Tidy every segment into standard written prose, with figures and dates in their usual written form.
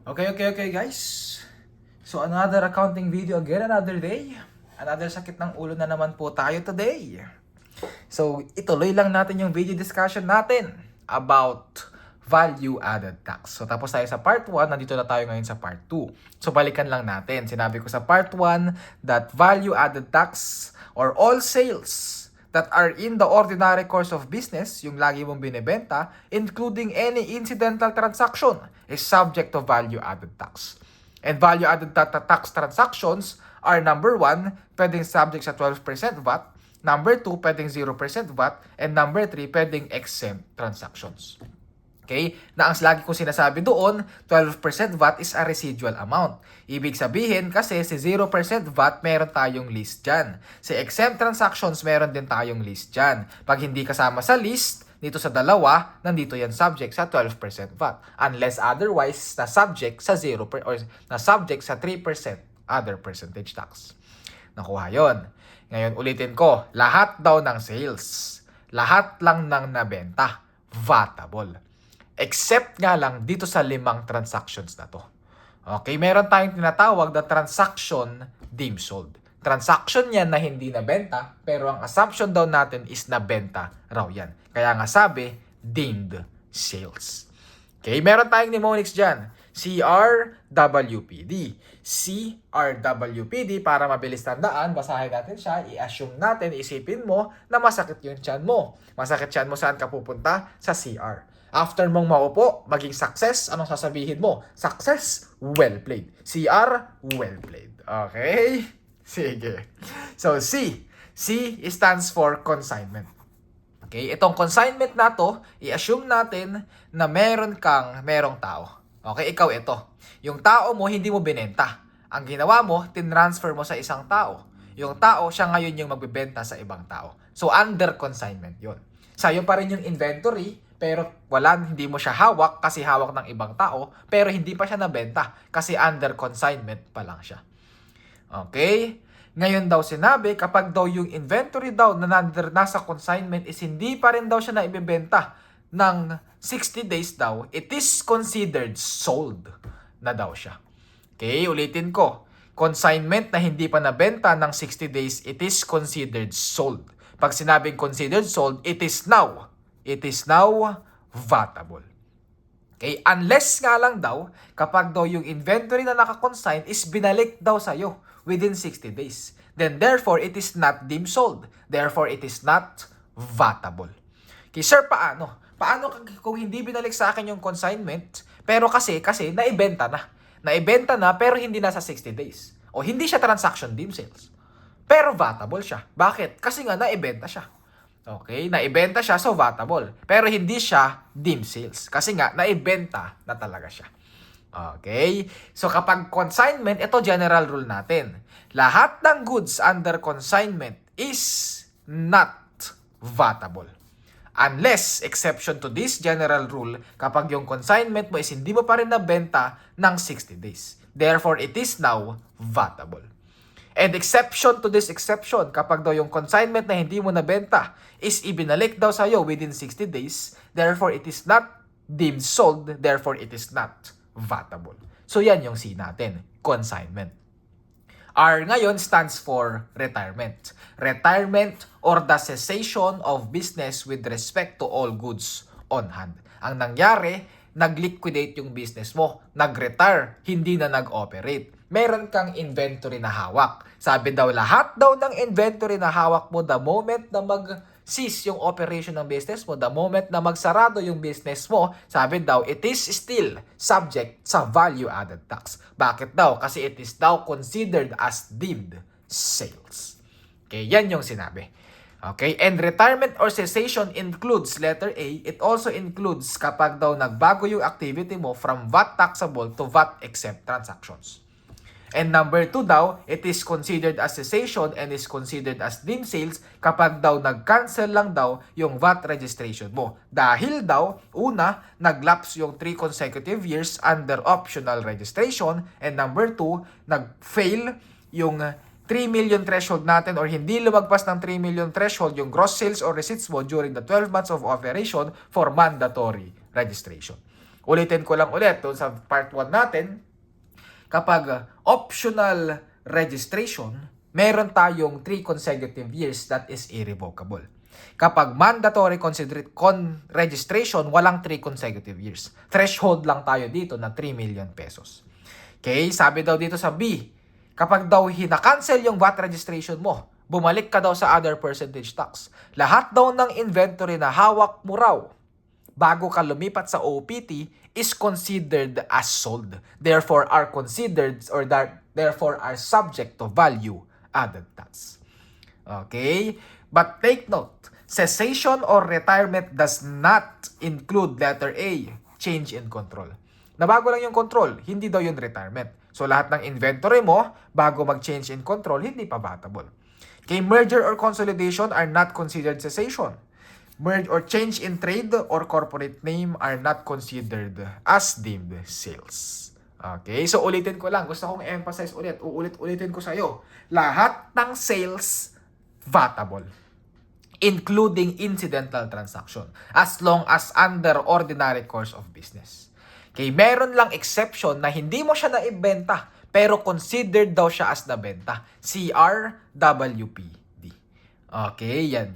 Okay guys. So another accounting video again, another day. Another sakit ng ulo na naman po tayo today. So ituloy lang natin yung video discussion natin about value-added tax. So tapos tayo sa part 1, nandito na tayo ngayon sa part 2. So balikan lang natin. Sinabi ko sa part 1 that value-added tax or all sales that are in the ordinary course of business, yung lagi mong binebenta, including any incidental transaction, is subject to value-added tax. And value-added tax transactions are number 1, pwedeng subject sa 12% VAT, number 2, pwedeng 0% VAT, and number 3, pwedeng exempt transactions. Okay? Na ang lagi kong sinasabi doon, 12% VAT is a residual amount. Ibig sabihin kasi si 0% VAT meron tayong list dyan. Si exempt transactions meron din tayong list dyan. Pag hindi kasama sa list, dito sa dalawa, nandito yan subject sa 12% VAT. Unless otherwise, na subject sa 0% or na subject sa 3% other percentage tax. Nakuha yon. Ngayon ulitin ko, lahat daw ng sales, lahat lang ng nabenta, VATable. Except nga lang dito sa 5 transactions na to. Okay, meron tayong tinatawag na transaction deemed sold. Transaction yan na hindi nabenta, pero ang assumption daw natin is nabenta raw yan. Kaya nga sabi, deemed sales. Okay, meron tayong mnemonics dyan. CRWPD. CRWPD, para mabilis tandaan, basahin natin siya, i-assume natin, isipin mo na masakit yung tiyan mo. Masakit tiyan mo, saan ka pupunta? Sa CR. After mong maupo, maging success, anong sasabihin mo? Success, well played. CR, well played. Okay? Sige. So, C. C stands for consignment. Okay? Itong consignment na to, i-assume natin na merong tao. Okay? Ikaw ito. Yung tao mo, hindi mo binenta. Ang ginawa mo, tinransfer mo sa isang tao. Yung tao, siya ngayon yung magbibenta sa ibang tao. So, under consignment yun. Sa'yo pa rin yung inventory, pero hindi mo siya hawak kasi hawak ng ibang tao, pero hindi pa siya nabenta kasi under consignment pa lang siya. Okay? Ngayon daw sinabi, kapag daw yung inventory daw na nasa consignment is hindi pa rin daw siya na ibebenta ng 60 days daw, it is considered sold na daw siya. Okay, ulitin ko. Consignment na hindi pa nabenta ng 60 days, it is considered sold. Pag sinabing considered sold, it is now VATable. Okay? Unless nga lang daw, kapag daw yung inventory na nakakonsign is binalik daw sa'yo within 60 days. Then therefore, it is not deemed sold. Therefore, it is not VATable. Okay, sir, paano? Paano kung hindi binalik sa akin yung consignment, pero kasi naibenta na. Naibenta na pero hindi na sa 60 days. O hindi siya transaction deemed sales. Pero VATable siya. Bakit? Kasi nga naibenta siya. Okay, naibenta siya, so VATable. Pero hindi siya deemed sales. Kasi nga, naibenta na talaga siya. Okay, so kapag consignment, ito general rule natin. Lahat ng goods under consignment is not VATable. Unless, exception to this general rule, kapag yung consignment mo is hindi mo pa rin nabenta ng 60 days. Therefore, it is now VATable. And exception to this exception, kapag daw yung consignment na hindi mo nabenta is ibinalik daw sa'yo within 60 days, therefore it is not deemed sold, therefore it is not VATable. So yan yung C natin, consignment. R ngayon stands for retirement. Retirement or the cessation of business with respect to all goods on hand. Ang nangyari, nag-liquidate yung business mo, nag-retire, hindi na nag-operate. Meron kang inventory na hawak. Sabi daw, lahat daw ng inventory na hawak mo the moment na mag-cease yung operation ng business mo, the moment na magsarado yung business mo, sabi daw, it is still subject sa value-added tax. Bakit daw? Kasi it is daw considered as deemed sales. Okay, yan yung sinabi. Okay, and retirement or cessation includes letter A, it also includes kapag daw nagbago yung activity mo from VAT taxable to VAT exempt transactions. And number 2 daw, it is considered as cessation and is considered as deemed sales kapag daw nag-cancel lang daw yung VAT registration mo. Dahil daw, una, nag-lapse yung 3 consecutive years under optional registration, and number 2, nag-fail yung 3 million threshold natin or hindi lumagpas ng 3 million threshold yung gross sales or receipts mo during the 12 months of operation for mandatory registration. Ulitin ko lang ulit doon sa part 1 natin, kapag optional registration, meron tayong 3 consecutive years that is irrevocable. Kapag mandatory registration, walang 3 consecutive years. Threshold lang tayo dito na 3 million pesos. Okay, sabi daw dito sa B, kapag daw hinakancel yung VAT registration mo, bumalik ka daw sa other percentage tax. Lahat daw ng inventory na hawak mo raw bago ka lumipat sa OPT is considered as sold. Therefore, are considered or therefore are subject to value added tax. Okay? But take note, cessation or retirement does not include letter A, change in control. Nabago lang yung control, hindi daw yung retirement. So, lahat ng inventory mo, bago mag-change in control, hindi pa vatable. Okay, merger or consolidation are not considered cessation. Merge or change in trade or corporate name are not considered as deemed sales. Okay, so ulitin ko lang. Gusto kong emphasize ulit. Ulitin ko sa'yo. Lahat ng sales, vatable. Including incidental transaction. As long as under ordinary course of business. Okay, meron lang exception na hindi mo siya naibenta, pero considered daw siya as nabenta. CRWP. Okay, yan.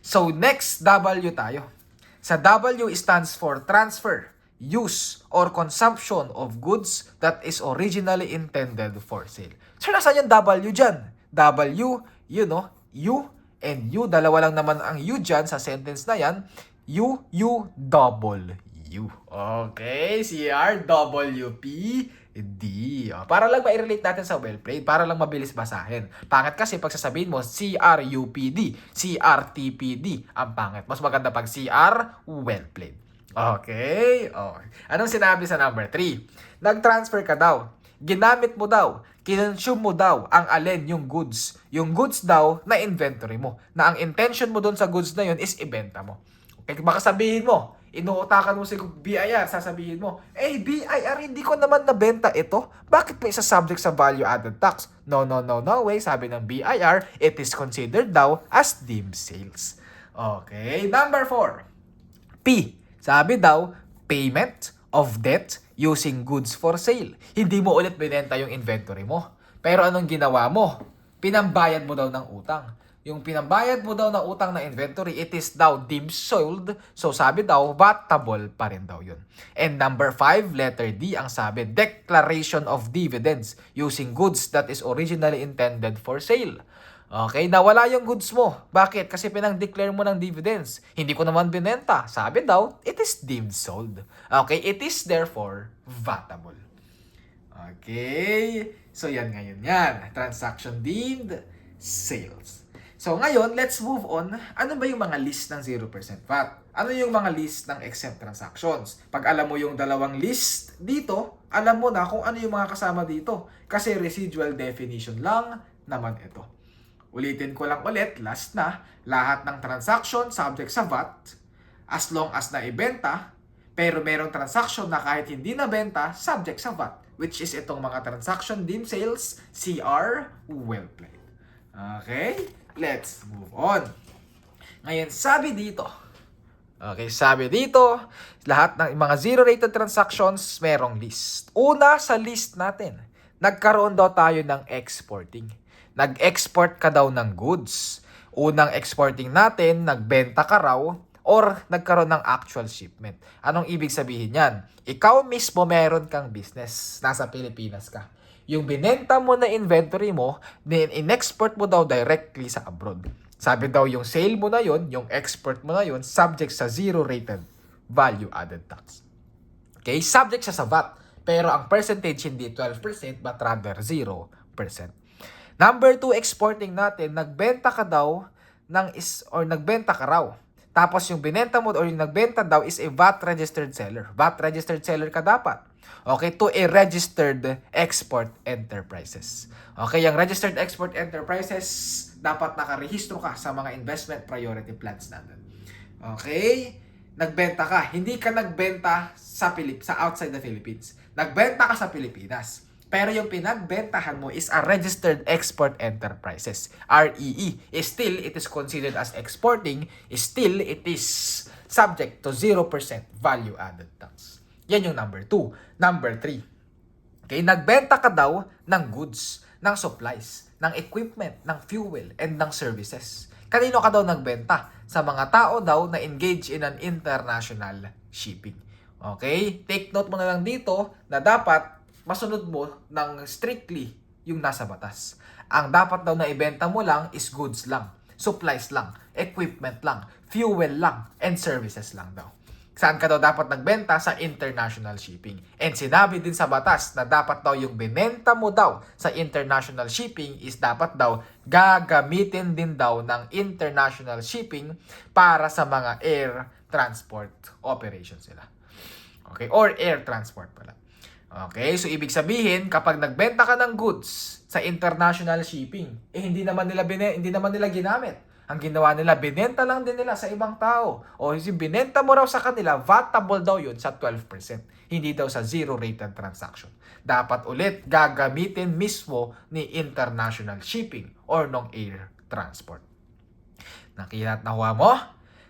So, next W tayo. Sa W stands for transfer, use, or consumption of goods that is originally intended for sale. So, nasaan yung W dyan? W, U, and U. Dalawa lang naman ang U dyan sa sentence na yan. U, double U. Okay, CRWP. D. Para lang ma-relate natin sa well played, para lang mabilis basahin. Pangit kasi pag sasabihin mo CRUPD, CRTPD, ang pangit. Mas maganda pag CR well played. Okay? Anong sinabi sa number 3? Nag-transfer ka daw. Ginamit mo daw. Kinonsume mo daw ang alin yung goods. Yung goods daw na inventory mo. Na ang intention mo doon sa goods na yun is ibenta mo. Okay, baka sabihin mo, inuutakan mo si BIR, sasabihin mo, BIR, hindi ko naman nabenta ito. Bakit may isa subject sa value added tax? No way. Sabi ng BIR, it is considered daw as deemed sales. Okay, number 4. P. Sabi daw, payment of debt using goods for sale. Hindi mo ulit binenta yung inventory mo. Pero anong ginawa mo? Pinambayad mo daw ng utang. Yung pinambayad mo daw ng utang na inventory, it is daw deemed sold. So sabi daw, vatable pa rin daw yun. And number 5, letter D, ang sabi, declaration of dividends using goods that is originally intended for sale. Okay, nawala yung goods mo. Bakit? Kasi pinang-declare mo ng dividends. Hindi ko naman binenta. Sabi daw, it is deemed sold. Okay, it is therefore vatable. Okay, so yan ngayon yan. Transaction deemed sales. So ngayon, let's move on. Ano ba yung mga list ng 0% VAT? Ano yung mga list ng exempt transactions? Pag alam mo yung dalawang list dito, alam mo na kung ano yung mga kasama dito. Kasi residual definition lang naman ito. Ulitin ko lang ulit, last na, lahat ng transaction subject sa VAT as long as naibenta, pero merong transaction na kahit hindi nabenta, subject sa VAT, which is itong mga transaction deemed sales, CR, well played. Okay? Let's move on. Ngayon, sabi dito, lahat ng mga zero-rated transactions, merong list. Una sa list natin, nagkaroon daw tayo ng exporting. Nag-export ka daw ng goods. Unang exporting natin, nagbenta ka raw, or nagkaroon ng actual shipment. Anong ibig sabihin yan? Ikaw mismo meron kang business. Nasa Pilipinas ka. Yung binenta mo na inventory mo, then in-export mo daw directly sa abroad. Sabi daw yung sale mo na yon, yung export mo na yon, subject sa zero-rated value added tax. Okay? Subject siya sa VAT. Pero ang percentage hindi 12% but rather 0%. Number 2, exporting natin, nagbenta ka daw nagbenta ka raw. Tapos yung binenta mo or yung nagbenta daw is a VAT registered seller. VAT registered seller ka dapat. Okay, to a registered export enterprises. Okay, yung registered export enterprises, dapat nakarehistro ka sa mga investment priority plans natin. Okay, nagbenta ka. Hindi ka nagbenta sa outside the Philippines. Nagbenta ka sa Pilipinas. Pero yung pinagbentahan mo is a registered export enterprises. REE. Still, it is considered as exporting. Still, it is subject to 0% value added tax. Yan yung number 2. Number 3. Okay, nagbenta ka daw ng goods, ng supplies, ng equipment, ng fuel, and ng services. Kanino ka daw nagbenta? Sa mga tao daw na engage in an international shipping. Okay? Take note mo na lang dito na dapat masunod mo ng strictly yung nasa batas. Ang dapat daw na ibenta mo lang is goods lang, supplies lang, equipment lang, fuel lang, and services lang daw. Saan ka daw dapat nagbenta? Sa international shipping. And sinabi din sa batas na dapat daw yung binenta mo daw sa international shipping is dapat daw gagamitin din daw ng international shipping para sa mga air transport operations nila. Okay? Or air transport pala. Okay? So, ibig sabihin, kapag nagbenta ka ng goods sa international shipping, hindi naman nila ginamit. Ang ginawa nila, binenta lang din nila sa ibang tao. O yung binenta mo raw sa kanila, vatable daw yun sa 12%. Hindi daw sa zero-rated transaction. Dapat ulit gagamitin mismo ni international shipping or ng air transport. Nakita at nakuha mo?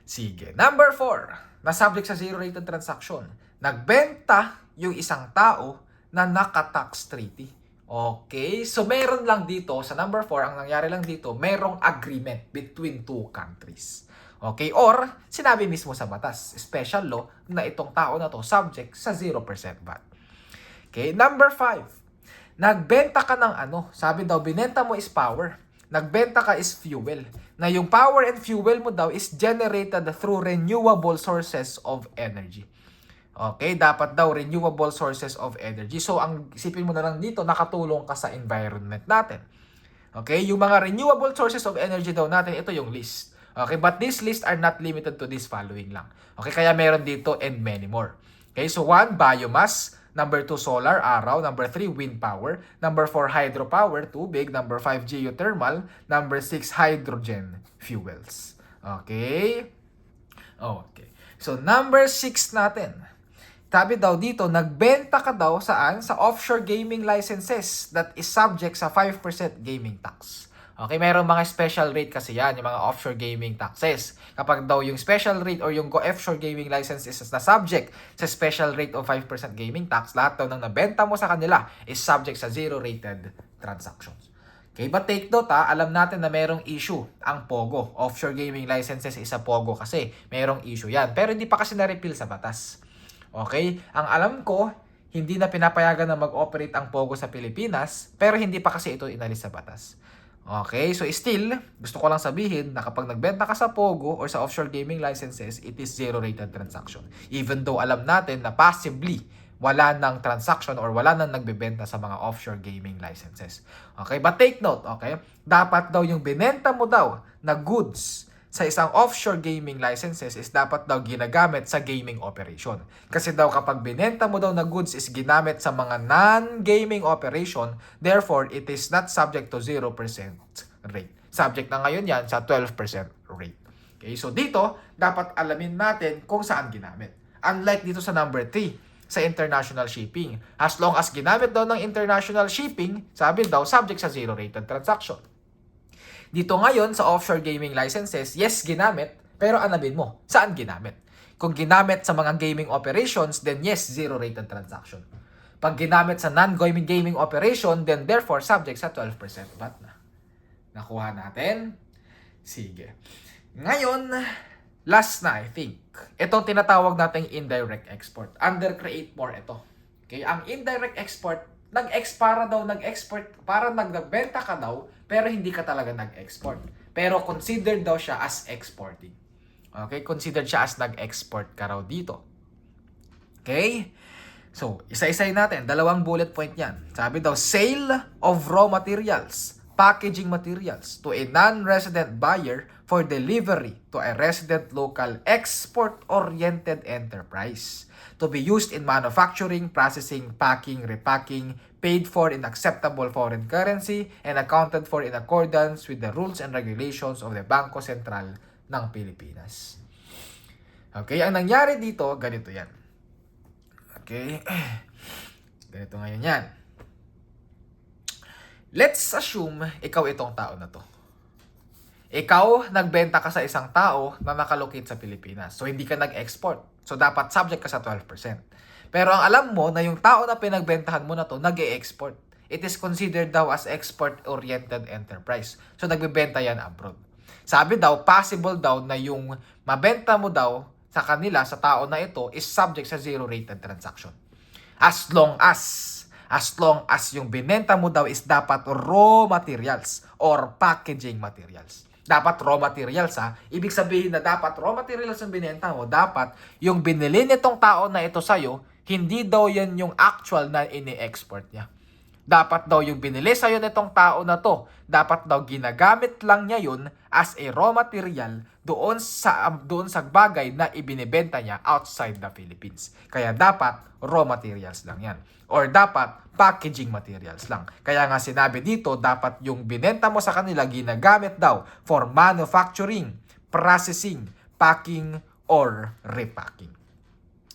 Sige. Number 4, na subject sa zero-rated transaction. Nagbenta yung isang tao na naka-tax treaty. Okay, so meron lang dito, sa number 4, ang nangyari lang dito, merong agreement between two countries. Okay, or sinabi mismo sa batas, special law, na itong tao na to subject sa 0% VAT. Okay, number 5, nagbenta ka ng sabi daw, binenta mo is power, nagbenta ka is fuel, na yung power and fuel mo daw is generated through renewable sources of energy. Okay, dapat daw renewable sources of energy. So, ang isipin mo na lang dito, nakatulong ka sa environment natin. Okay, yung mga renewable sources of energy daw natin, ito yung list. Okay, but this list are not limited to this following lang. Okay, kaya meron dito and many more. Okay, so 1, biomass. Number 2, solar, araw. Number 3, wind power. Number 4, hydropower, tubig. Number 5, geothermal. Number 6, hydrogen fuels. Okay? Okay. So, number 6 natin. Sabi daw dito, nagbenta ka daw saan? Sa offshore gaming licenses that is subject sa 5% gaming tax. Okay, mayroong mga special rate kasi yan, yung mga offshore gaming taxes. Kapag daw yung special rate or yung offshore gaming license is na subject sa special rate of 5% gaming tax, lahat daw ng nabenta mo sa kanila is subject sa zero-rated transactions. Okay, but take note alam natin na mayroong issue ang POGO. Offshore gaming licenses is a POGO kasi mayroong issue yan. Pero hindi pa kasi na-repeal sa batas. Okay? Ang alam ko, hindi na pinapayagan na mag-operate ang POGO sa Pilipinas, pero hindi pa kasi ito inalis sa batas. Okay? So still, gusto ko lang sabihin na kapag nagbenta ka sa POGO or sa offshore gaming licenses, it is zero-rated transaction. Even though alam natin na possibly wala nang transaction or wala nang nagbebenta sa mga offshore gaming licenses. Okay? But take note, okay? Dapat daw yung binenta mo daw na goods sa isang offshore gaming licenses is dapat daw ginagamit sa gaming operation. Kasi daw kapag binenta mo daw na goods is ginamit sa mga non-gaming operation, therefore it is not subject to 0% rate. Subject na ngayon yan sa 12% rate. Okay, so dito, dapat alamin natin kung saan ginamit. Unlike dito sa number 3, sa international shipping. As long as ginamit daw ng international shipping, sabi daw, subject sa zero-rated transaction. Dito ngayon sa offshore gaming licenses, yes, ginamit, pero anabin mo, saan ginamit? Kung ginamit sa mga gaming operations, then yes, zero-rated transaction. Pag ginamit sa non-gaming gaming operation, then therefore subject sa 12% VAT na. Nakuha natin? Sige. Ngayon, last na I think. Itong tinatawag nating indirect export. Under create more ito. Okay, ang indirect export, nag-export, para nagbenta ka daw, pero hindi ka talaga nag-export. Pero considered daw siya as exporting. Okay? Considered siya as nag-export ka raw dito. Okay? So, isa-isay natin. 2 bullet point yan. Sabi daw, sale of raw materials, packaging materials to a non-resident buyer for delivery to a resident local export-oriented enterprise to be used in manufacturing, processing, packing, repacking, paid for in acceptable foreign currency, and accounted for in accordance with the rules and regulations of the Bangko Sentral ng Pilipinas. Okay, ang nangyari dito, ganito yan. Okay, ganito ngayon yan. Let's assume ikaw itong tao na to. Ikaw, nagbenta ka sa isang tao na nakalocate sa Pilipinas. So, hindi ka nag-export. So, dapat subject ka sa 12%. Pero ang alam mo na yung tao na pinagbentahan mo na to, nag-e-export. It is considered daw as export-oriented enterprise. So, nagbebenta yan abroad. Sabi daw, possible daw na yung mabenta mo daw sa kanila, sa tao na ito, is subject sa zero-rated transaction. As long as yung binenta mo daw is dapat raw materials or packaging materials. Dapat raw materials ha. Ibig sabihin na dapat raw materials yung binenta mo, dapat yung binili nitong tao na ito sa'yo, hindi daw yan yung actual na ini-export niya. Dapat daw yung binili sa'yo nitong tao na to, dapat daw ginagamit lang niya yun as a raw material doon sa bagay na ibinibenta niya outside the Philippines. Kaya dapat raw materials lang yan. Or dapat packaging materials lang. Kaya nga sinabi dito, dapat yung binenta mo sa kanila ginagamit daw for manufacturing, processing, packing, or repacking.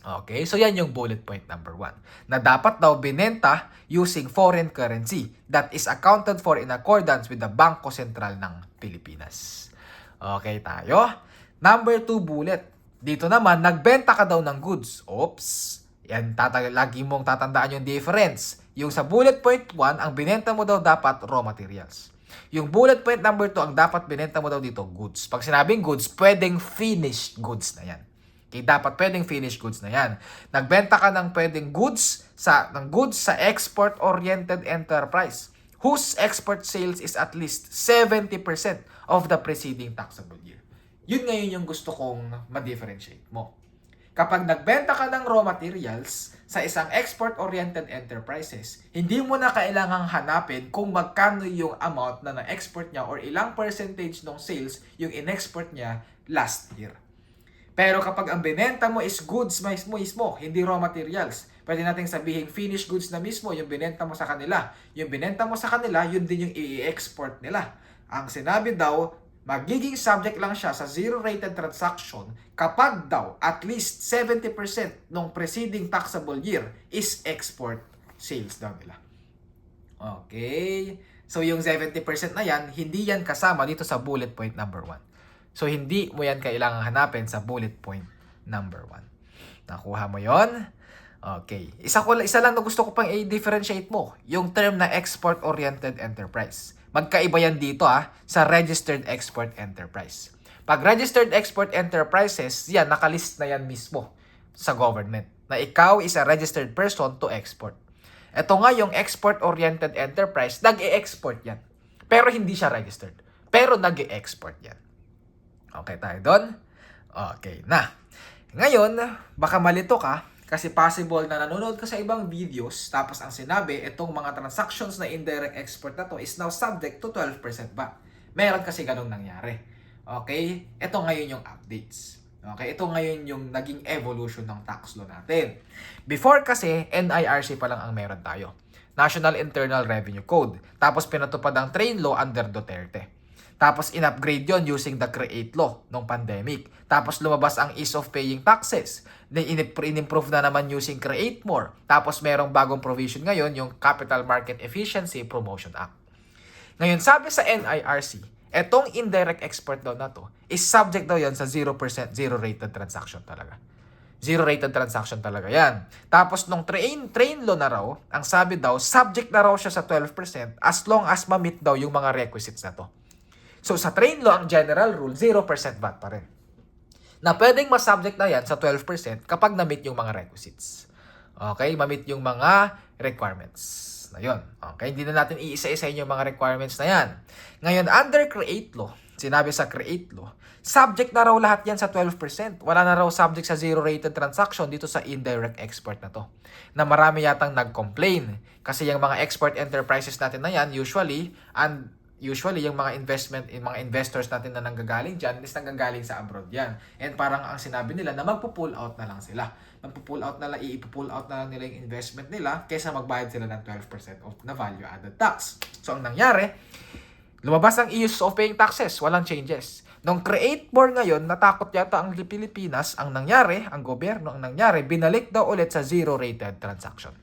Okay, so yan yung bullet point number 1. Na dapat daw binenta using foreign currency that is accounted for in accordance with the Bangko Sentral ng Pilipinas. Okay tayo. Number 2 bullet. Dito naman, nagbenta ka daw ng goods. Oops. Yan, lagi mong tatandaan yung difference. Yung sa bullet point 1, ang binenta mo daw dapat raw materials. Yung bullet point number 2, ang dapat binenta mo daw dito, goods. Pag sinabing goods, pwedeng finished goods na yan. Okay, dapat pwedeng finished goods na yan. Nagbenta ka ng pwedeng goods sa export-oriented enterprise whose export sales is at least 70% of the preceding taxable year. Yun ngayon yung gusto kong ma-differentiate mo. Kapag nagbenta ka ng raw materials sa isang export-oriented enterprises, hindi mo na kailangang hanapin kung magkano yung amount na na-export niya or ilang percentage ng sales yung in-export niya last year. Pero kapag ang binenta mo is goods mismo, hindi raw materials, pwede nating sabihin finished goods na mismo yung binenta mo sa kanila. Yung binenta mo sa kanila, yun din yung i-export nila. Ang sinabi daw, magiging subject lang siya sa zero-rated transaction kapag daw at least 70% ng preceding taxable year is export sales daw nila. Okay. So yung 70% na yan, hindi yan kasama dito sa bullet point number 1. So hindi mo yan kailangang hanapin sa bullet point number 1. Nakuha mo yon? Okay. Isa lang na gusto ko pang i-differentiate mo. Yung term na export-oriented enterprise. Magkaiba yan dito sa registered export enterprise. Pag registered export enterprises, yan, nakalist na yan mismo sa government. Na ikaw is a registered person to export. Ito nga yung export-oriented enterprise, nag-e-export yan. Pero hindi siya registered. Pero nag-e-export yan. Okay tayo doon? Okay na. Ngayon, baka malito ka kasi possible na nanonood ka sa ibang videos tapos ang sinabi, itong mga transactions na indirect export na to is now subject to 12% VAT. Meron kasi ganun nangyari. Okay? Ito ngayon yung updates. Okay? Ito ngayon yung naging evolution ng tax law natin. Before kasi, NIRC pa lang ang meron tayo. National Internal Revenue Code. Tapos pinatupad ang train law under Duterte. Tapos in-upgrade yon using the CREATE law nung pandemic. Tapos lumabas ang ease of paying taxes. Then in-improve na naman using CREATE more. Tapos merong bagong provision ngayon, yung Capital Market Efficiency Promotion Act. Ngayon, sabi sa NIRC, etong indirect export daw na to is subject daw yan sa 0% zero-rated transaction talaga. Zero-rated transaction talaga yan. Tapos nung train law na raw, ang sabi daw, subject na raw siya sa 12% as long as ma-meet daw yung mga requisites na to. So, sa train law, ang general rule, 0% VAT pa rin. Na pwedeng masubject na yan sa 12% kapag na-meet yung mga requisites. Okay? Ma-meet yung mga requirements na yun. Okay? Hindi na natin iisa-isahin yung mga requirements na yan. Ngayon, under CREATE law, sinabi sa CREATE law, subject na raw lahat yan sa 12%. Wala na raw subject sa zero-rated transaction dito sa indirect export na to. Na marami yatang nag-complain. Kasi yung mga export enterprises natin na yan, usually yung mga investors natin na nanggagaling dyan is nanggagaling sa abroad yan. And parang ang sinabi nila na magpo-pull out na lang sila. Magpo-pull out na lang, i-pull out na lang nila yung investment nila kaysa magbayad sila ng 12% of na value added tax. So ang nangyari, lumabas ang ease of paying taxes, walang changes. Nung CREATE more ngayon, natakot yata ang Pilipinas, ang nangyari, ang gobyerno, binalik daw ulit sa zero-rated transaction.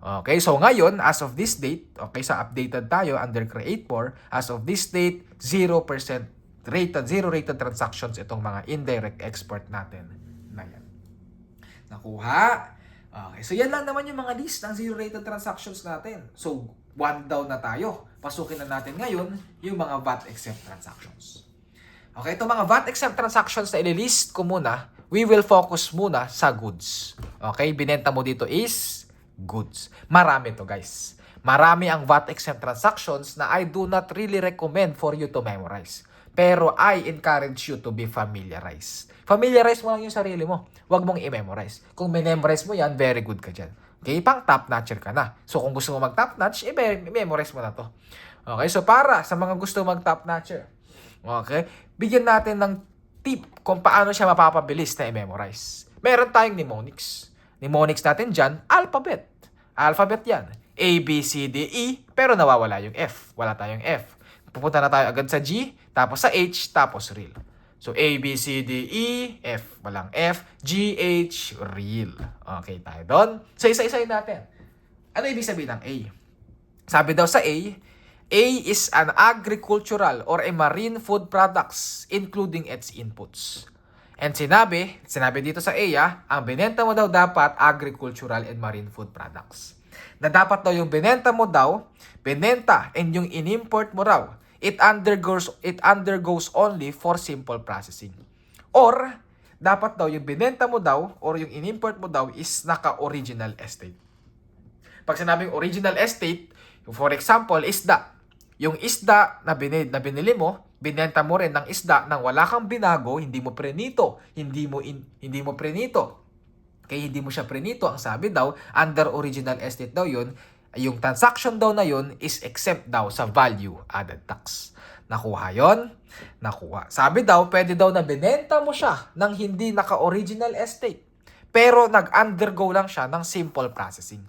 Okay, so ngayon, as of this date, okay, sa updated tayo under CREATE 4, as of this date, 0% zero-rated transactions itong mga indirect export natin na yan. Nakuha? Okay, so yan lang naman yung mga list ng zero-rated transactions natin. So, 1 down na tayo. Pasukin na natin ngayon yung mga VAT-exempt transactions. Okay, itong mga VAT-exempt transactions na ililist ko muna, we will focus muna sa goods. Okay, binenta mo dito is goods. Marami to guys. Marami ang VAT-exempt transactions na I do not really recommend for you to memorize. Pero I encourage you to be familiarized. Familiarize mo lang yung sarili mo. Huwag mong i-memorize. Kung memorize mo yan, very good ka dyan. Okay, pang top-notcher ka na. So kung gusto mo mag-top-notch, i-memorize mo na to. Okay, so para sa mga gusto mag-top-notcher, okay, bigyan natin ng tip kung paano siya mapapabilis na i-memorize. Meron tayong mnemonics. Mnemonics natin dyan, alphabet. Alphabet yan. A, B, C, D, E, pero nawawala yung F. Wala tayong F. Pupunta na tayo agad sa G, tapos sa H, tapos real. So, A, B, C, D, E, F. Walang F, G, H, real. Okay tayo doon. So, isa-isayin natin. Ano ibig sabihin ng A? Sabi daw sa A is an agricultural or a marine food products, including its inputs. And sinabi dito sa A, ang binenta mo daw dapat agricultural and marine food products. Na dapat daw yung binenta and yung inimport mo raw, it undergoes only for simple processing. Or, dapat daw yung binenta mo daw or yung inimport mo daw is naka-original estate. Pag sinabing original estate, for example, isda. Yung isda na binili mo, binenta mo rin ng isda nang wala kang binago, hindi mo prenito. Kaya hindi mo siya prenito. Ang sabi daw, under original estate daw yun, yung transaction daw na yun is exempt daw sa value added tax. Nakuha yon? Nakuha. Sabi daw, pwede daw na binenta mo siya ng hindi naka-original estate. Pero nag-undergo lang siya ng simple processing.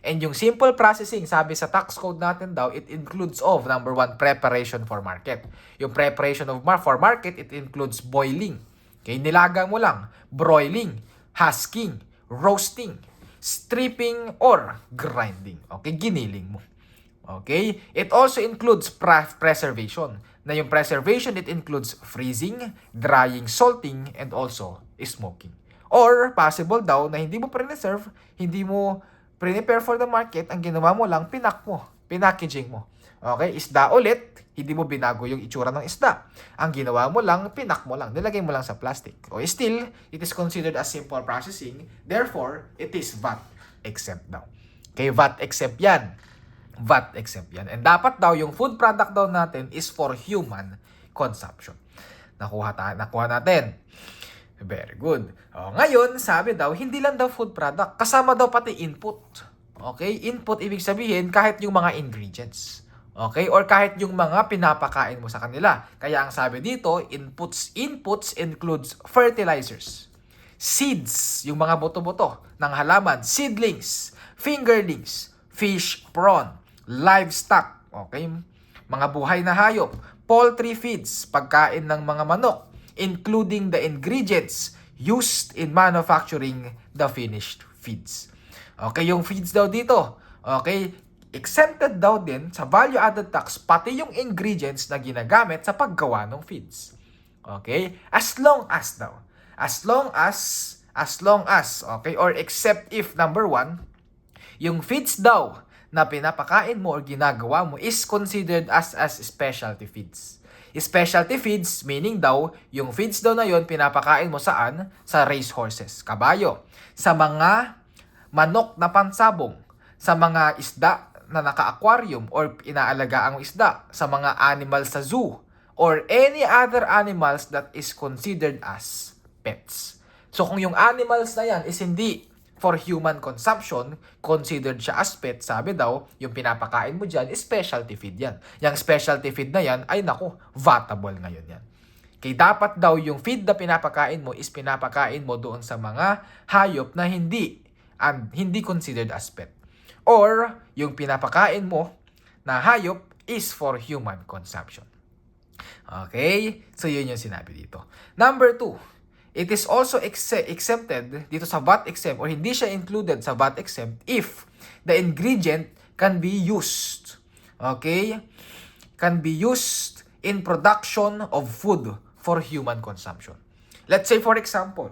And yung simple processing, sabi sa tax code natin daw, it includes of, number 1, preparation for market. Yung preparation for market, it includes boiling. Okay, nilaga mo lang. Broiling, husking, roasting, stripping, or grinding. Okay, giniling mo. Okay, it also includes preservation. Na yung preservation, it includes freezing, drying, salting, and also smoking. Or, possible daw na hindi mo pre-reserve, hindi mo prepare for the market, ang ginawa mo lang, pinackaging mo. Okay, isda ulit, hindi mo binago yung itsura ng isda. Ang ginawa mo lang, pinak mo lang, nilagay mo lang sa plastic. O still, it is considered as simple processing, therefore, it is VAT exempt daw. Okay, VAT exempt yan. VAT exempt yan. And dapat daw, yung food product daw natin is for human consumption. Nakuha natin. Very good. O, ngayon, sabi daw, hindi lang daw food product. Kasama daw pati input. Okay? Input, ibig sabihin, kahit yung mga ingredients. Okay? Or kahit yung mga pinapakain mo sa kanila. Kaya ang sabi dito, inputs includes fertilizers, seeds, yung mga buto-buto ng halaman, seedlings, fingerlings, fish, prawn, livestock, okay? Mga buhay na hayop, poultry feeds, pagkain ng mga manok, including the ingredients used in manufacturing the finished feeds. Okay, yung feeds daw dito, okay, exempted daw din sa value added tax pati yung ingredients na ginagamit sa paggawa ng feeds. Okay? As long as, okay, or except if, number 1, yung feeds daw na pinapakain mo or ginagawa mo is considered as specialty feeds. Specialty feeds, meaning daw, yung feeds daw na yon pinapakain mo saan? Sa racehorses, kabayo. Sa mga manok na pansabong. Sa mga isda na naka-aquarium or inaalaga ang isda. Sa mga animals sa zoo. Or any other animals that is considered as pets. So kung yung animals na yan is hindi for human consumption, considered siya as pet, sabi daw, yung pinapakain mo dyan is specialty feed yan. Yung specialty feed na yan, ay naku, vatable ngayon yan. Kaya dapat daw yung feed na pinapakain mo is pinapakain mo doon sa mga hayop na hindi considered as pet. Or, yung pinapakain mo na hayop is for human consumption. Okay? So, yun yung sinabi dito. Number 2, it is also exempted dito sa VAT exempt or hindi siya included sa VAT exempt if the ingredient can be used. Okay? Can be used in production of food for human consumption. Let's say for example,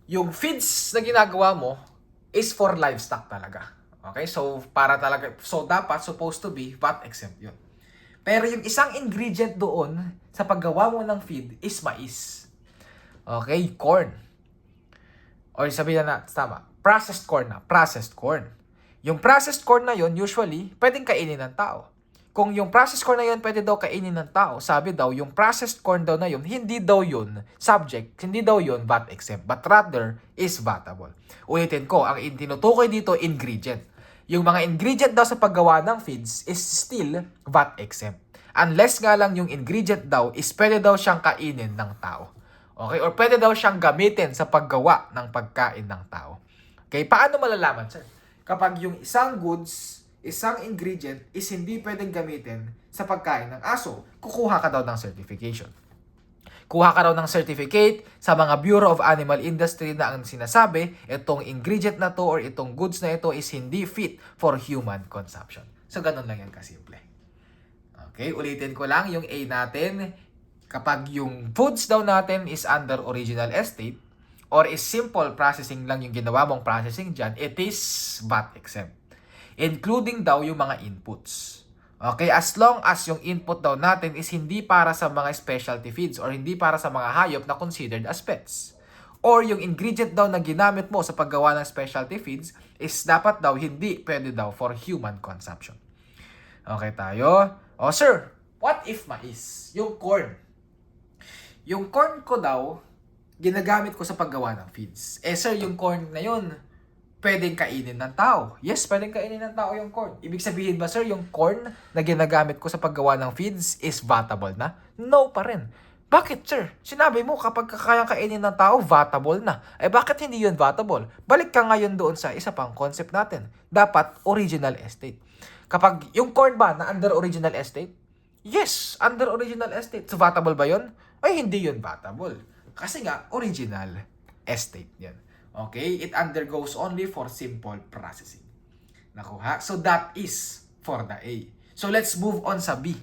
yung feeds na ginagawa mo is for livestock talaga. Okay? So, dapat supposed to be VAT exempt yun. Pero yung isang ingredient doon sa paggawa mo ng feed is mais. Okay? Corn. Or sabihin na, tama, processed corn. Yung processed corn na yun, usually, pwedeng kainin ng tao. Kung yung processed corn na yun, pwede daw kainin ng tao, sabi daw, yung processed corn daw na yun, hindi daw yun VAT exempt, but rather is vatable. Ulitin ko, ang tinutukoy dito, ingredient. Yung mga ingredient daw sa paggawa ng feeds is still VAT exempt. Unless nga lang yung ingredient daw is pwede daw siyang kainin ng tao. Okay? Or pwede daw siyang gamitin sa paggawa ng pagkain ng tao. Okay? Paano malalaman, sir? Kapag yung isang goods, isang ingredient is hindi pwedeng gamitin sa pagkain ng aso, kukuha ka daw ng certification. Kuha ka raw ng certificate sa mga Bureau of Animal Industry na ang sinasabi, itong ingredient na to or itong goods na ito is hindi fit for human consumption. So, ganun lang yan kasimple. Okay, ulitin ko lang yung A natin. Kapag yung foods daw natin is under original estate or is simple processing lang yung ginawa mong processing dyan, it is VAT exempt. Including daw yung mga inputs. Okay, as long as yung input daw natin is hindi para sa mga specialty feeds or hindi para sa mga hayop na considered as pets. Or yung ingredient daw na ginamit mo sa paggawa ng specialty feeds is dapat daw hindi pwede daw for human consumption. Okay tayo? O sir, what if mais? Yung corn. Yung corn ko daw, ginagamit ko sa paggawa ng feeds. Eh sir, yung corn na yun, pwedeng kainin ng tao. Yes, pwedeng kainin ng tao yung corn. Ibig sabihin ba sir, yung corn na ginagamit ko sa paggawa ng feeds is vatable na? No pa rin. Bakit sir? Sinabi mo kapag kayang kainin ng tao, vatable na. Eh bakit hindi yun vatable? Balik ka ngayon doon sa isa pang concept natin. Dapat original estate. Kapag yung corn ba na under original estate? Yes, under original estate. So vatable ba yun? Ay hindi yun vatable. Kasi nga, original estate yan. Okay? It undergoes only for simple processing. Nakuha? So, that is for the A. So, let's move on sa B.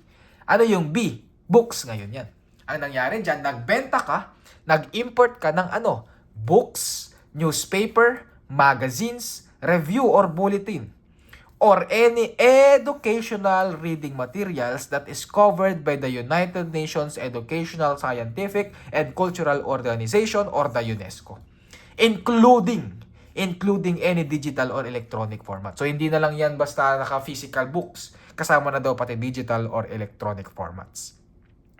Ano yung B? Books ngayon yan. Ang nangyari dyan, nagbenta ka, nag-import ka ng ano? Books, newspaper, magazines, review or bulletin, or any educational reading materials that is covered by the United Nations Educational, Scientific, and Cultural Organization or the UNESCO. Including any digital or electronic format. So, hindi na lang yan basta naka-physical books. Kasama na daw pati digital or electronic formats.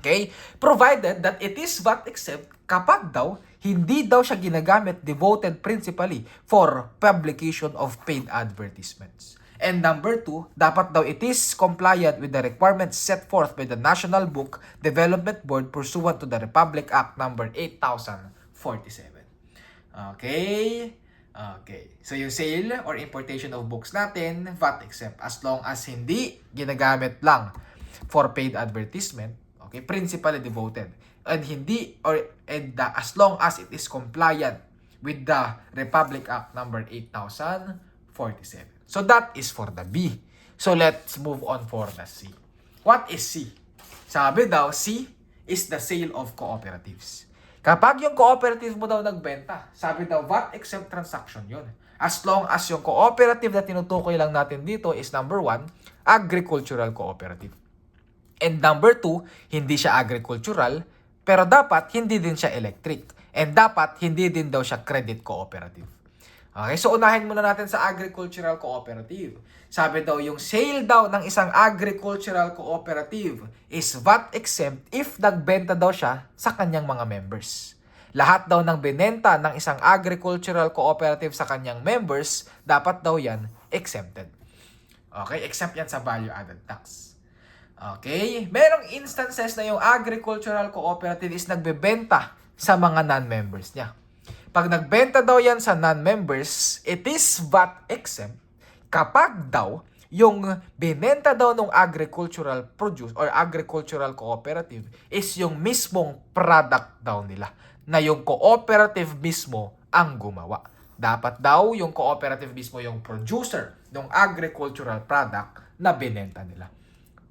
Okay? Provided that it is VAT exempt kapag daw hindi daw siya ginagamit devoted principally for publication of paid advertisements. And number 2, dapat daw it is compliant with the requirements set forth by the National Book Development Board pursuant to the Republic Act number 8047. Okay? Okay. So yung sale or importation of books natin, VAT exempt as long as hindi ginagamit lang for paid advertisement, okay? Principally devoted. And as long as it is compliant with the Republic Act number 8047. So that is for the B. So let's move on for the C. What is C? Sabi daw, C is the sale of cooperatives. Kapag yung cooperative mo daw nagbenta, sabi daw, VAT exempt transaction yun. As long as yung cooperative na tinutukoy lang natin dito is number 1, agricultural cooperative. And number 2, hindi siya agricultural, pero dapat hindi din siya electric. And dapat hindi din daw siya credit cooperative. Okay, so unahin muna natin sa agricultural cooperative. Sabi daw, yung sale daw ng isang agricultural cooperative is VAT exempt if nagbenta daw siya sa kanyang mga members. Lahat daw ng binenta ng isang agricultural cooperative sa kanyang members, dapat daw yan exempted. Okay, exempt yan sa value added tax. Okay, merong instances na yung agricultural cooperative is nagbebenta sa mga non-members niya. Pag nagbenta daw yan sa non-members, it is VAT exempt kapag daw yung binenta daw ng agricultural produce or agricultural cooperative is yung mismong product daw nila na yung cooperative mismo ang gumawa. Dapat daw yung cooperative mismo yung producer ng agricultural product na binenta nila.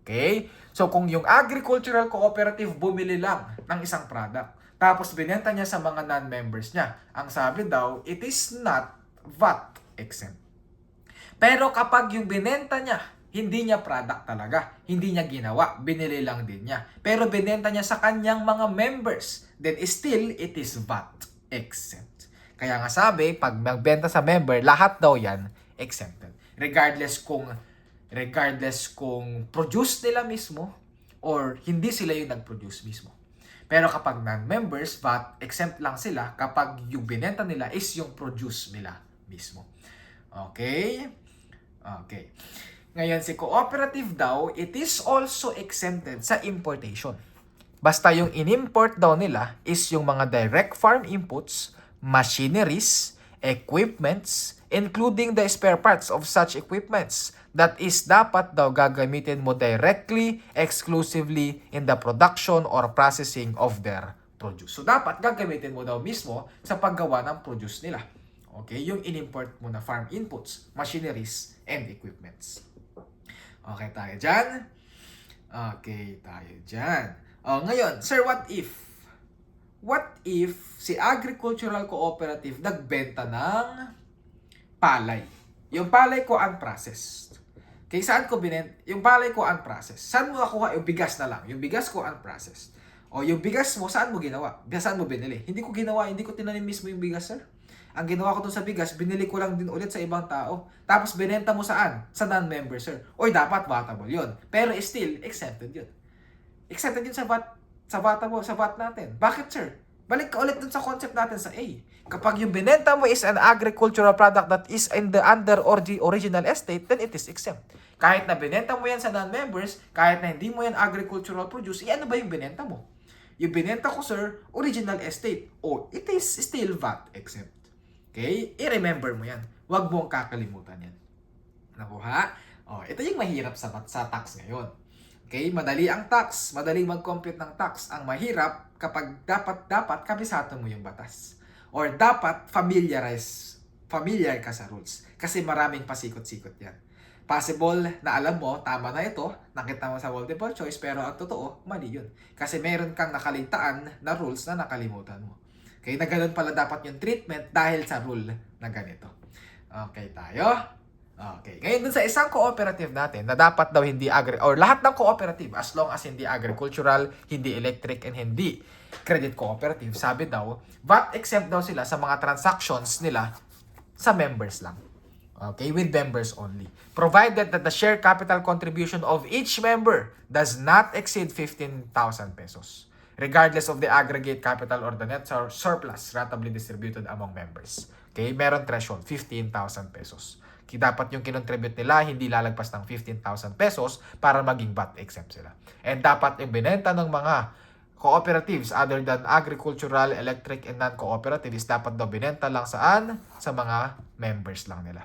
Okay? So kung yung agricultural cooperative bumili lang ng isang product, Tapos binenta niya sa mga non-members niya. Ang sabi daw, it is not VAT exempt. Pero kapag yung binenta niya, hindi niya product talaga. Hindi niya ginawa. Binili lang din niya. Pero binenta niya sa kanyang mga members. Then still, it is VAT exempt. Kaya nga sabi, pag magbenta sa member, lahat daw yan exempted. Regardless kung produce nila mismo or hindi sila yung nag-produce mismo. Pero kapag non-members, VAT exempt lang sila kapag yung binenta nila is yung produce nila mismo. Okay? Okay. Ngayon, si cooperative daw, it is also exempted sa importation. Basta yung in-import daw nila is yung mga direct farm inputs, machineries, equipments, including the spare parts of such equipments. That is, dapat daw gagamitin mo directly, exclusively in the production or processing of their produce. So, dapat gagamitin mo daw mismo sa paggawa ng produce nila. Okay, yung in-import mo na farm inputs, machineries, and equipments. Okay tayo dyan? Okay tayo dyan. Ngayon, sir, what if si agricultural cooperative nagbenta ng palay? Yung palay ko unprocessed. Okay, saan ko yung palay ko unprocessed. Saan mo nakuha? Yung bigas na lang. Yung bigas ko unprocessed. O yung bigas mo, saan mo ginawa? Saan mo binili? Hindi ko ginawa, hindi ko tinanim mismo yung bigas, sir. Ang ginawa ko dun sa bigas, binili ko lang din ulit sa ibang tao. Tapos binenta mo saan? Sa non-member, sir. Or dapat vatable yun. Pero still, exempted yun. Exempted yun sa VAT natin. Bakit, sir? Balik ka ulit dun sa concept natin sa A. Kapag yung binenta mo is an agricultural product that is under original estate, then it is exempt. Kahit na binenta mo yan sa non-members, kahit na hindi mo yan agricultural produce, ano ba yung binenta mo? Yung binenta ko, sir, original estate. O, it is still VAT exempt. Okay? I-remember mo yan. Huwag mong kakalimutan yan. Nakuha? Ito yung mahirap sa tax ngayon. Okay? Madali ang tax. Madali mag-compute ng tax. Ang mahirap kapag dapat kabisado mo yung batas. Or dapat familiar ka sa rules. Kasi maraming pasikot-sikot yan. Possible na alam mo, tama na ito, nakita mo sa multiple choice, pero ang totoo, mali yun. Kasi meron kang nakalitaan na rules na nakalimutan mo. Okay, na ganun pala dapat yung treatment dahil sa rule na ganito. Okay tayo? Okay. Ngayon dun sa isang cooperative natin na dapat daw hindi or lahat ng cooperative as long as hindi agricultural, hindi electric, and hindi credit cooperative, sabi daw, VAT exempt daw sila sa mga transactions nila sa members lang. Okay, with members only. Provided that the share capital contribution of each member does not exceed 15,000 pesos. Regardless of the aggregate capital or the net surplus ratably distributed among members. Okay, meron threshold, 15,000 pesos. Okay, dapat yung kinontribute nila hindi lalagpas ng 15,000 pesos para maging VAT exempt sila. And dapat yung binenta ng mga cooperatives other than agricultural, electric, and non-cooperatives, dapat daw binenta lang saan? Sa mga members lang nila.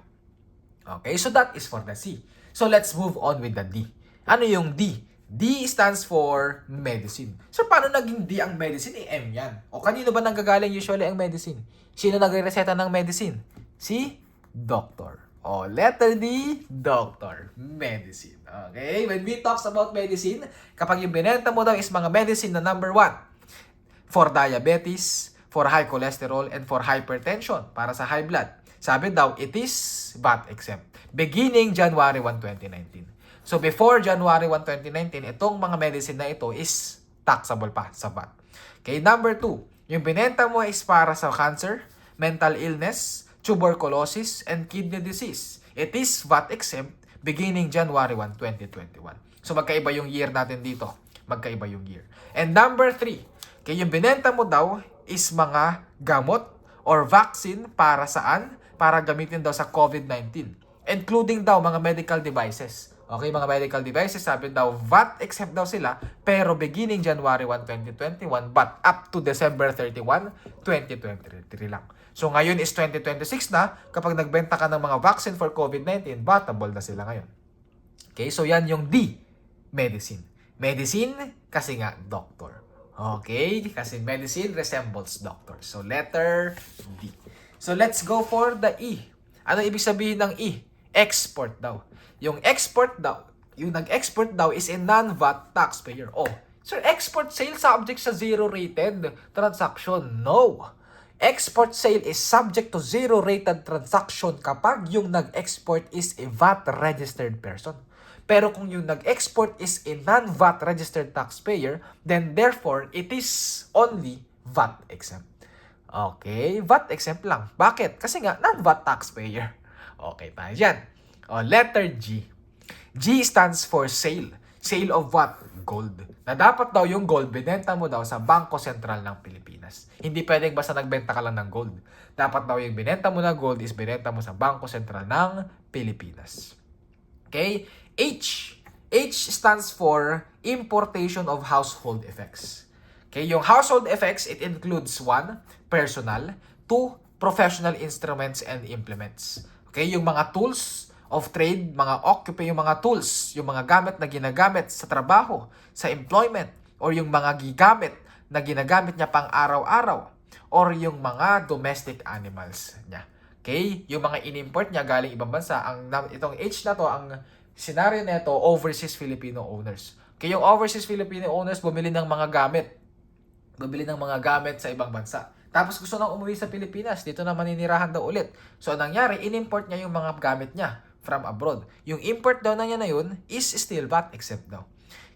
Okay, so that is for the C. So let's move on with the D. Ano yung D? D stands for medicine. So, paano naging D ang medicine? M yan. O kanino ba nanggagaling usually ang medicine? Sino nagre-reseta ng medicine? Si doctor. O, letter D, doctor. Medicine. Okay? When we talk about medicine, kapag yung binenta mo daw is mga medicine na number 1, for diabetes, for high cholesterol, and for hypertension, para sa high blood. Sabi daw, it is VAT exempt. Beginning January 1, 2019. So, before January 1, 2019, itong mga medicine na ito is taxable pa sa VAT. Okay, number 2, yung binenta mo is para sa cancer, mental illness, tuberculosis, and kidney disease. It is VAT exempt beginning January 1, 2021. So, magkaiba yung year natin dito. Magkaiba yung year. And number 3, okay, yung binenta mo daw is mga gamot or vaccine para saan? Para gamitin daw sa COVID-19. Including daw mga medical devices. Okay, mga medical devices, sabi daw, VAT exempt daw sila, pero beginning January 1, 2021, but up to December 31, 2023 lang. So, ngayon is 2026 na, kapag nagbenta ka ng mga vaccine for COVID-19, vatable na sila ngayon. Okay, so yan yung D, medicine. Medicine, kasi nga, doctor. Okay, kasi medicine resembles doctor. So, letter D. So, let's go for the E. Ano ibig sabihin ng E? Export daw. Yung export daw, yung nag-export daw is a non-VAT taxpayer. Oh, Sir, export sale subject sa zero-rated transaction? No. Export sale is subject to zero-rated transaction kapag yung nag-export is a VAT-registered person. Pero kung yung nag-export is a non-VAT registered taxpayer, then therefore, it is only VAT exempt. Okay, VAT exempt lang. Bakit? Kasi nga, non-VAT taxpayer. Okay, tayo dyan. O, letter G. G stands for sale. Sale of what? Gold. Na dapat daw yung gold, binenta mo daw sa Bangko Sentral ng Pilipinas. Hindi pwedeng basta nagbenta ka lang ng gold. Dapat daw yung binenta mo na gold is binenta mo sa Bangko Sentral ng Pilipinas. Okay? H. H stands for importation of household effects. Okay, yung household effects, it includes 1, personal, 2, professional instruments and implements. Okay, yung mga tools of trade, mga yung mga tools, yung mga gamit na ginagamit sa trabaho, sa employment, or yung mga gigamit na ginagamit niya pang araw-araw, or yung mga domestic animals niya. Okay, yung mga in-import niya galing ibang bansa, itong H na to, ang scenario nito, overseas Filipino owners. Okay, yung overseas Filipino owners bumili ng mga gamit sa ibang bansa. Tapos gusto nang umuwi sa Pilipinas, dito na maninirahan daw ulit. So, nangyari, in-import niya yung mga gamit niya from abroad. Yung import daw na niya na yun is still VAT exempt daw.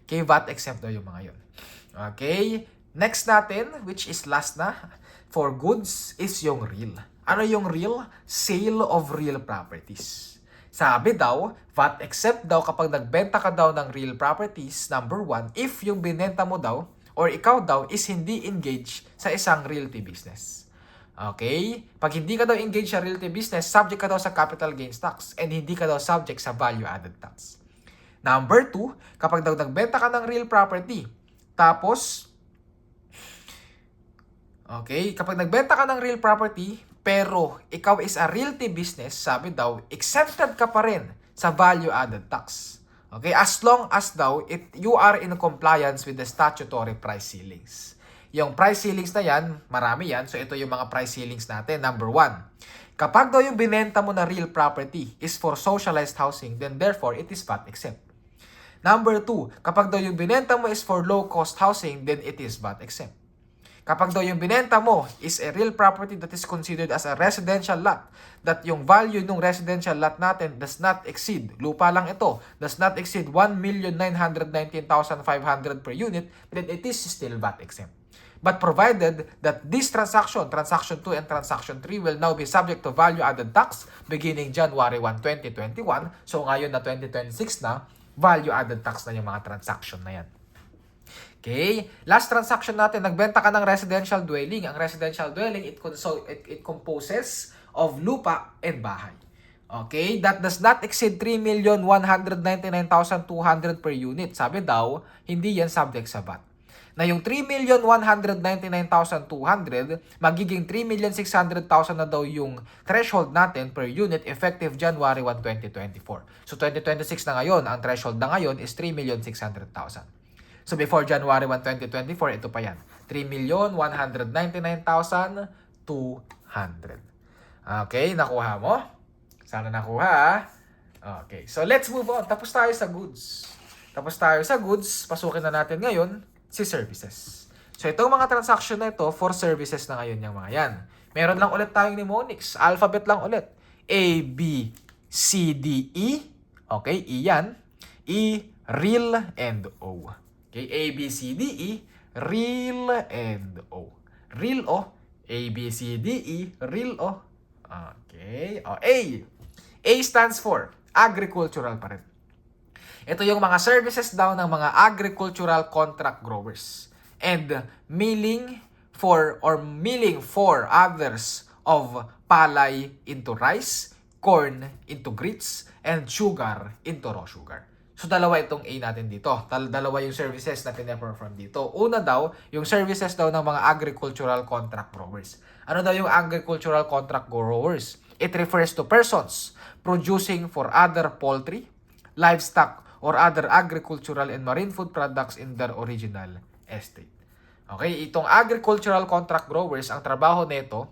Okay, VAT exempt daw yung mga yun. Okay, next natin, which is last na, for goods, is yung real. Ano yung real? Sale of real properties. Sabi daw, VAT exempt daw kapag nagbenta ka daw ng real properties, number 1, if yung binenta mo daw, or ikaw daw is hindi engaged sa isang realty business. Okay? Pag hindi ka daw engaged sa realty business, subject ka daw sa capital gains tax and hindi ka daw subject sa value-added tax. Number 2, kapag daw nagbenta ka ng real property, tapos, okay, kapag nagbenta ka ng real property, pero ikaw is a realty business, sabi daw, exempted ka pa rin sa value-added tax. Okay, as long as daw you are in compliance with the statutory price ceilings. Yung price ceilings na yan, marami yan. So ito yung mga price ceilings natin. Number 1, kapag daw yung binenta mo na real property is for socialized housing, then therefore it is VAT exempt. Number 2, kapag daw yung binenta mo is for low cost housing, then it is VAT exempt. Kapag daw yung binenta mo is a real property that is considered as a residential lot, that yung value ng residential lot natin does not exceed, lupa lang ito, does not exceed 1,919,500 per unit, then it is still VAT exempt. But provided that this transaction 2 and transaction 3 will now be subject to value-added tax beginning January 1, 2021, so ngayon na 2026 na, value-added tax na yung mga transaction na yan. Okay, last transaction natin, nagbenta ka ng residential dwelling. Ang residential dwelling, it composes of lupa and bahay. Okay, that does not exceed 3,199,200 per unit. Sabi daw, hindi yan subject sa VAT. Na yung 3,199,200, magiging 3,600,000 na daw yung threshold natin per unit effective January 1, 2024. So 2026 na ngayon, ang threshold na ngayon is 3,600,000. So before January 1, 2024, ito pa yan. 3,199,200. Okay, nakuha mo? Sana nakuha. Okay, so let's move on. Tapos tayo sa goods. Pasukin na natin ngayon si services. So itong mga transaction na ito, for services na ngayon yung mga yan. Meron lang ulit tayong mnemonics. Alphabet lang ulit. A, B, C, D, E. Okay, E yan. E, real, and O. Okay, A, B, C, D, E, real, and O. Real O. A, B, C, D, E, real O. Okay, o, A. A stands for agricultural pa rin. Ito yung mga services daw ng mga agricultural contract growers. And milling for others of palay into rice, corn into grits, and sugar into raw sugar. So, dalawa itong A natin dito. Dalawa yung services na pina-perform dito. Una daw, yung services daw ng mga agricultural contract growers. Ano daw yung agricultural contract growers? It refers to persons producing for other poultry, livestock, or other agricultural and marine food products in their original estate. Okay, itong agricultural contract growers, ang trabaho nito,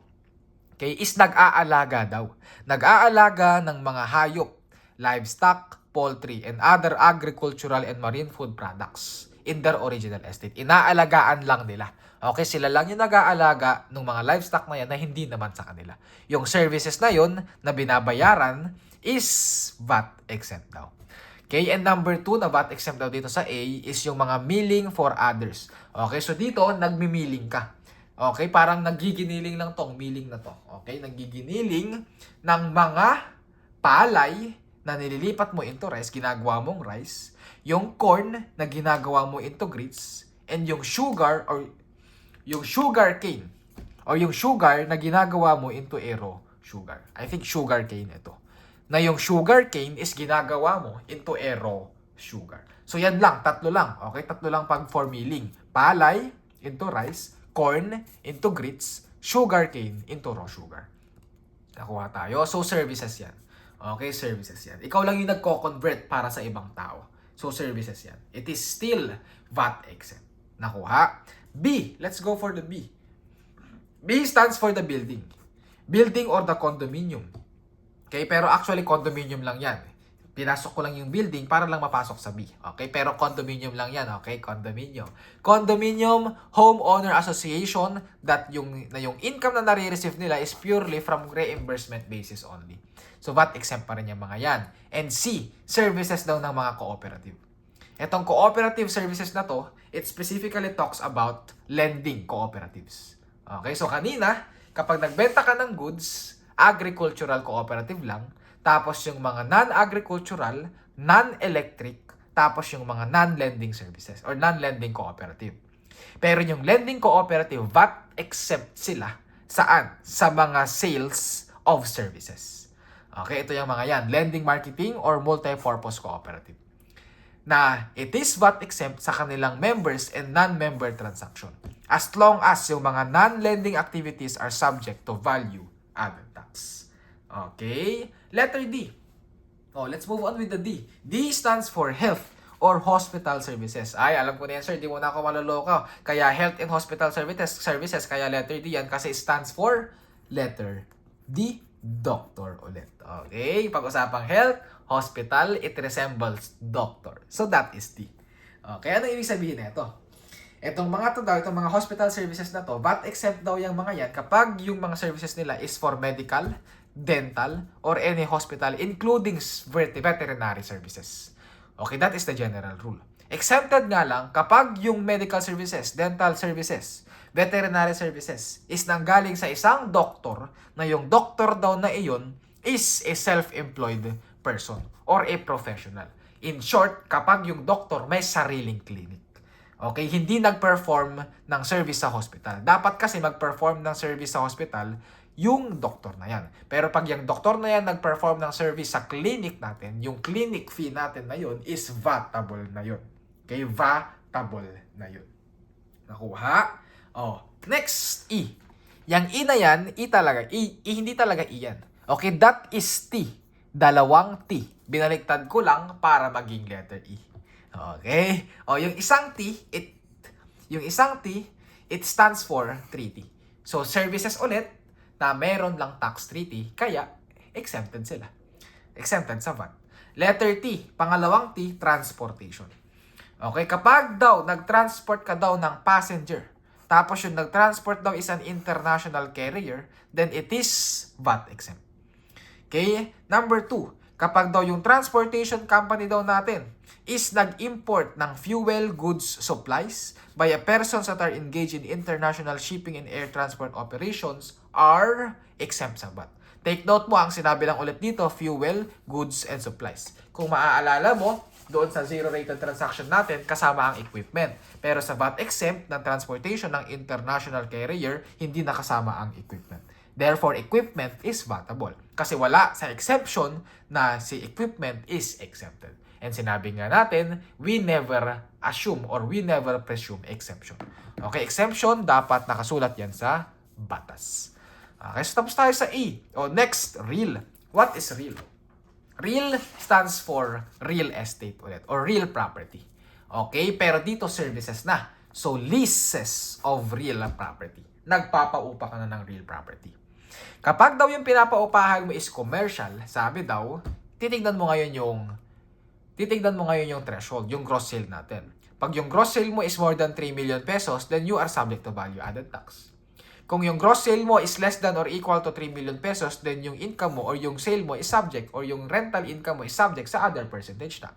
okay, is nag-aalaga daw. Nag-aalaga ng mga hayop, livestock, poultry, and other agricultural and marine food products in their original estate. Inaalagaan lang nila. Okay, sila lang yung nag-aalaga ng mga livestock na yan na hindi naman sa kanila. Yung services na yun na binabayaran is VAT exempt daw. Okay, and number 2 na VAT exempt daw dito sa A is yung mga milling for others. Okay, so dito, nagmimiling ka. Okay, parang nagiginiling lang tong milling na to. Okay, nagiginiling ng mga palay na nililipat mo into rice, ginagawa mong rice, yung corn na ginagawa mo into grits, and yung sugar or yung sugar cane or yung sugar na ginagawa mo into aero sugar. I think sugar cane ito. Na yung sugar cane is ginagawa mo into aero sugar. So yan lang, tatlo lang. Okay, tatlo lang pag for milling. Palay into rice, corn into grits, sugar cane into raw sugar. Nakuha tayo. So services yan. Okay, services yan. Ikaw lang yung nagko-convert para sa ibang tao. So services yan. It is still VAT exempt. Nakuha. B. Let's go for the B. B stands for the building. Building or the condominium. Okay, pero actually condominium lang yan. Pinasok ko lang yung building para lang mapasok sa B. Okay, pero condominium lang yan. Okay, condominium. Condominium Homeowner Association that yung income na nare-receive nila is purely from reimbursement basis only. So VAT exempt pa rin yung mga yan. And C, services daw ng mga cooperative. Etong cooperative services na to, it specifically talks about lending cooperatives. Okay, so kanina, kapag nagbenta ka ng goods, agricultural cooperative lang, tapos yung mga non-agricultural, non-electric, tapos yung mga non-lending services or non-lending cooperative. Pero yung lending cooperative, VAT exempt sila saan? Sa mga sales of services. Okay, ito yung mga yan, lending, marketing, or multi-purpose cooperative. Na it is VAT exempt sa kanilang members and non-member transaction. As long as yung mga non-lending activities are subject to value-added tax. Okay? Letter D. Oh, let's move on with the D. D stands for health or hospital services. Ay, alam ko na yan, sir. Di mo na ako maloloko. Kaya health and hospital services. Kaya letter D yan kasi stands for letter D. Doctor ulit. Okay? Pag-usapang health, hospital, it resembles doctor. So that is D. Okay, ano ibig sabihin nito? Itong mga to daw, itong mga hospital services na to, VAT exempt daw yung mga yan kapag yung mga services nila is for medical, dental, or any hospital, including veterinary services. Okay, that is the general rule. Exempted nga lang kapag yung medical services, dental services, veterinary services is nanggaling sa isang doktor na yung doktor daw na iyon is a self-employed person or a professional. In short, kapag yung doktor may sariling clinic. Okay, hindi nag-perform ng service sa hospital. Dapat kasi mag-perform ng service sa hospital yung doktor na yan. Pero pag yung doktor na yan nag-perform ng service sa clinic natin, yung clinic fee natin na yun is VAT-able na yun. Okay, VAT-able na yun. Nakuha? Oh, next, E. Yang E na yan, E talaga. Hindi talaga E yan. Okay, that is T. Dalawang T. Binaliktad ko lang para maging letter E. Okay? O, yung isang T, it stands for treaty. So, services ulit na meron lang tax treaty, kaya exempted sila. Exempted sa VAT. Letter T, pangalawang T, transportation. Okay, kapag daw nag-transport ka daw ng passenger, tapos yung nag-transport daw is an international carrier, then it is VAT exempt. Okay? Number 2, kapag daw yung transportation company daw natin is nag-import ng fuel, goods, supplies by a persons that are engaged in international shipping and air transport operations are exempt sa VAT. Take note mo, ang sinabi lang ulit dito, fuel, goods, and supplies. Kung maaalala mo, doon sa zero-rated transaction natin, kasama ang equipment. Pero sa VAT exempt ng transportation ng international carrier, hindi nakasama ang equipment. Therefore, equipment is VATable. Kasi wala sa exception na si equipment is exempted. And sinabi nga natin, we never assume or we never presume exemption. Okay, exemption, dapat nakasulat yan sa batas. Okay, so tapos tayo sa E. Next, real. What is real? Real stands for real estate ulit or real property. Okay, pero dito services na. So, leases of real property. Nagpapaupa ka na ng real property. Kapag daw yung pinapaupahan mo is commercial, sabi daw, titignan mo ngayon yung threshold, yung gross sale natin. Pag yung gross sale mo is more than 3 million pesos, then you are subject to value-added tax. Kung yung gross sale mo is less than or equal to 3 million pesos, then yung income mo or yung sale mo is subject or yung rental income mo is subject sa other percentage tax.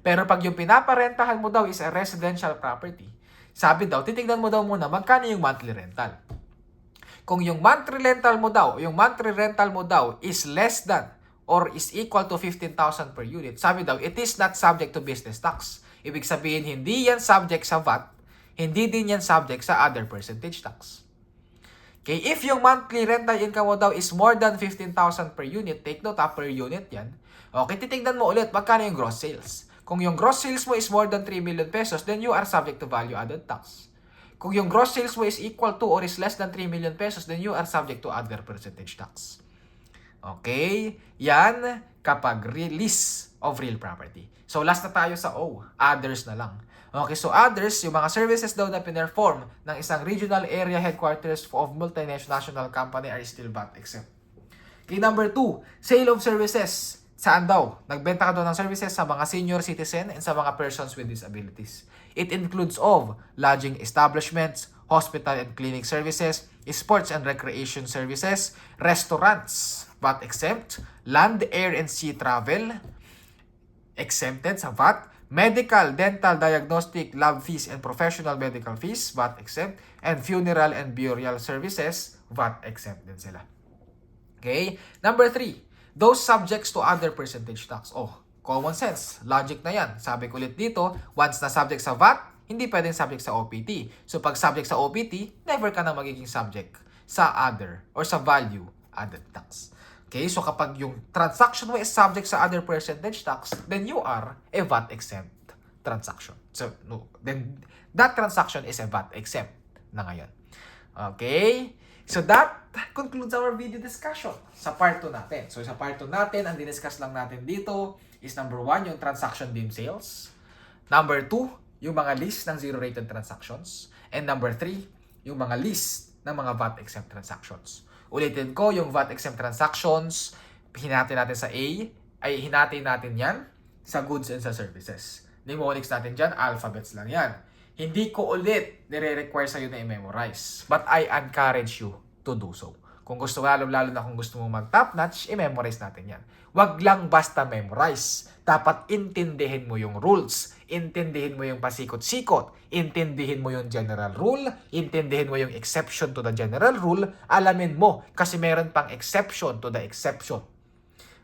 Pero pag yung pinaparentahan mo daw is a residential property, sabi daw, titignan mo daw muna magkano yung monthly rental. Kung yung monthly rental mo daw is less than or is equal to 15,000 per unit, sabi daw, it is not subject to business tax. Ibig sabihin, hindi yan subject sa VAT, hindi din yan subject sa other percentage tax. Okay, if yung monthly rental income mo daw is more than 15,000 per unit, take note per unit yan. Okay, titignan mo ulit magkano yung gross sales. Kung yung gross sales mo is more than 3 million pesos, then you are subject to value-added tax. Kung yung gross sales mo is equal to or is less than 3 million pesos, then you are subject to other percentage tax. Okay? Yan kapag release of real property. So last na tayo sa O, others na lang. Okay, so others, yung mga services daw na pinerform ng isang regional area headquarters of multinational company are still VAT exempt. Okay, number 2, sale of services. Saan daw? Nagbenta ka daw ng services sa mga senior citizen and sa mga persons with disabilities. It includes of lodging establishments, hospital and clinic services, sports and recreation services, restaurants, VAT exempt, land, air, and sea travel, exempted sa VAT, medical, dental, diagnostic, lab fees, and professional medical fees, VAT exempt, and funeral and burial services, VAT exempt din sila. Okay? Number 3, those subjects to other percentage tax. Oh, common sense. Logic na yan. Sabi ko ulit dito, once na subject sa VAT, hindi pwedeng subject sa OPT. So, pag subject sa OPT, never ka na magiging subject sa other or sa value-added tax. Okay, so kapag yung transaction mo is subject sa other percentage tax, then you are a VAT-exempt transaction. So, no, then that transaction is a VAT-exempt na ngayon. Okay, so that concludes our video discussion sa part 2 natin. So, sa part 2 natin, ang diniscuss lang natin dito is number 1, yung transaction deemed sales. Number 2, yung mga list ng zero-rated transactions. And number 3, yung mga list ng mga VAT-exempt transactions. Ulitin ko, yung VAT-exempt transactions, hinati natin sa A, ay hinati natin yan sa goods and sa services. Mnemonics natin dyan, alphabets lang yan. Hindi ko ulit nire-require sa'yo na i-memorize. But I encourage you to do so. Kung gusto, lalo na kung gusto mo mag-top notch, i-memorize natin yan. Wag lang basta memorize. Dapat intindihin mo yung rules. Intindihin mo yung pasikot-sikot. Intindihin mo yung general rule. Intindihin mo yung exception to the general rule. Alamin mo kasi meron pang exception to the exception.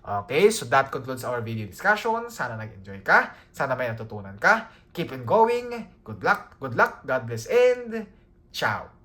Okay, so that concludes our video discussion. Sana nag-enjoy ka. Sana may natutunan ka. Keep on going. Good luck. God bless and ciao.